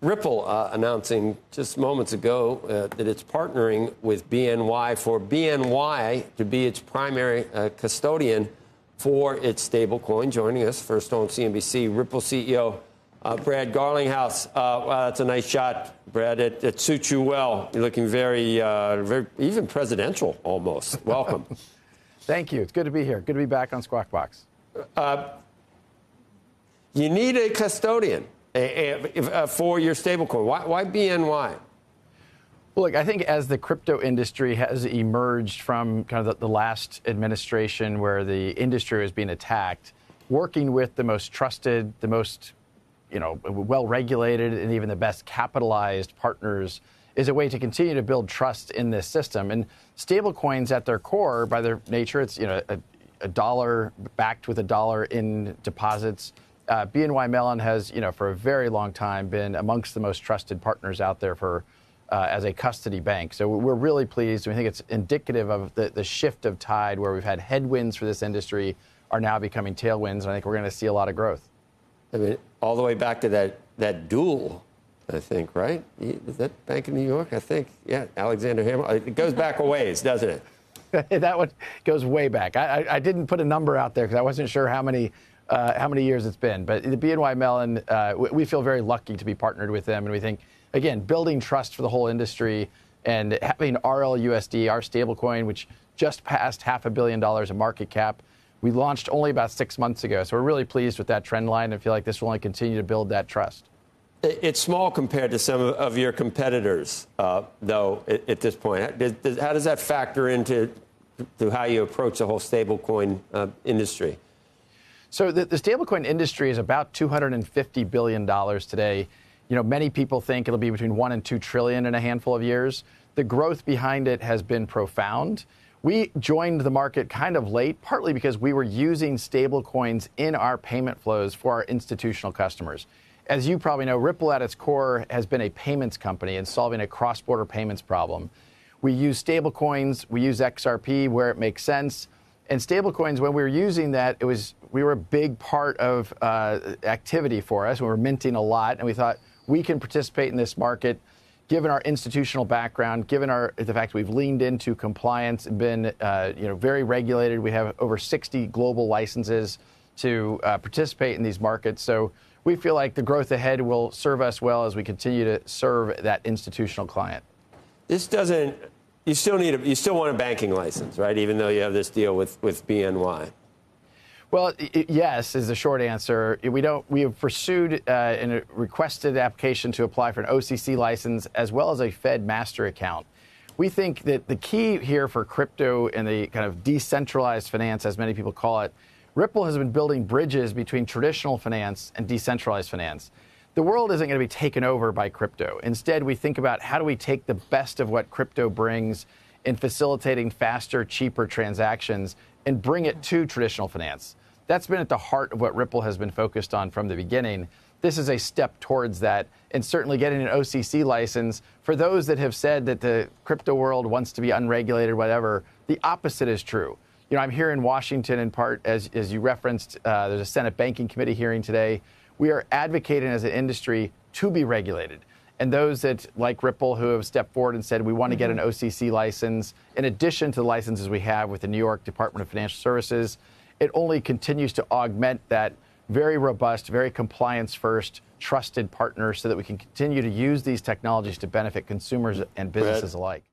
Ripple announcing just moments ago that it's partnering with BNY for BNY to be its primary custodian for its stablecoin. Joining us first on CNBC, Ripple CEO Brad Garlinghouse. Wow, that's a nice shot, Brad. It suits you well. You're looking very even presidential almost. Welcome. Thank you. It's good to be here. Good to be back on Squawk Box. You need a custodian for your stablecoin. Why BNY? Well, look, I think as the crypto industry has emerged from kind of the last administration where the industry was being attacked, working with the most trusted, the most well-regulated, and even the best capitalized partners is a way to continue to build trust in this system. And stablecoins at their core, by their nature, it's a dollar backed with a dollar in deposits. BNY Mellon has, for a very long time been amongst the most trusted partners out there for as a custody bank. So we're really pleased. We think it's indicative of the shift of tide where we've had headwinds for this industry are now becoming tailwinds. And I think we're going to see a lot of growth. I mean, all the way back to that duel, I think, right? Is that Bank of New York? I think, yeah, Alexander Hamilton. It goes back a ways, doesn't it? That one goes way back. I didn't put a number out there because I wasn't sure how many years it's been. But the BNY Mellon, we feel very lucky to be partnered with them. And we think, again, building trust for the whole industry and having RLUSD, our stablecoin, which just passed $500 million of market cap. We launched only about 6 months ago. So we're really pleased with that trend line and feel like this will only continue to build that trust. It's small compared to some of your competitors, though, at this point. How does that factor into how you approach the whole stablecoin industry? So the stablecoin industry is about $250 billion today. Many people think it'll be between 1 and 2 trillion in a handful of years. The growth behind it has been profound. We joined the market kind of late, partly because we were using stablecoins in our payment flows for our institutional customers. As you probably know, Ripple at its core has been a payments company and solving a cross-border payments problem. We use stablecoins, we use XRP where it makes sense. And stablecoins, when we were using that, we were a big part of activity for us. We were minting a lot, and we thought we can participate in this market, given our institutional background, given the fact we've leaned into compliance and been very regulated. We have over 60 global licenses to participate in these markets. So we feel like the growth ahead will serve us well as we continue to serve that institutional client. You still want a banking license, right? Even though you have this deal with BNY. Well, yes, is the short answer. We have pursued and requested application to apply for an OCC license as well as a Fed master account. We think that the key here for crypto and the kind of decentralized finance, as many people call it, Ripple has been building bridges between traditional finance and decentralized finance. The world isn't going to be taken over by crypto. Instead, we think about how do we take the best of what crypto brings in facilitating faster, cheaper transactions and bring it to traditional finance. That's been at the heart of what Ripple has been focused on from the beginning. This is a step towards that, and certainly getting an OCC license. For those that have said that the crypto world wants to be unregulated, whatever, the opposite is true. I'm here in Washington in part, as you referenced, there's a Senate Banking Committee hearing today. We are advocating as an industry to be regulated. And those that, like Ripple, who have stepped forward and said we want to get an OCC license, in addition to the licenses we have with the New York Department of Financial Services, it only continues to augment that very robust, very compliance-first, trusted partner so that we can continue to use these technologies to benefit consumers and businesses alike.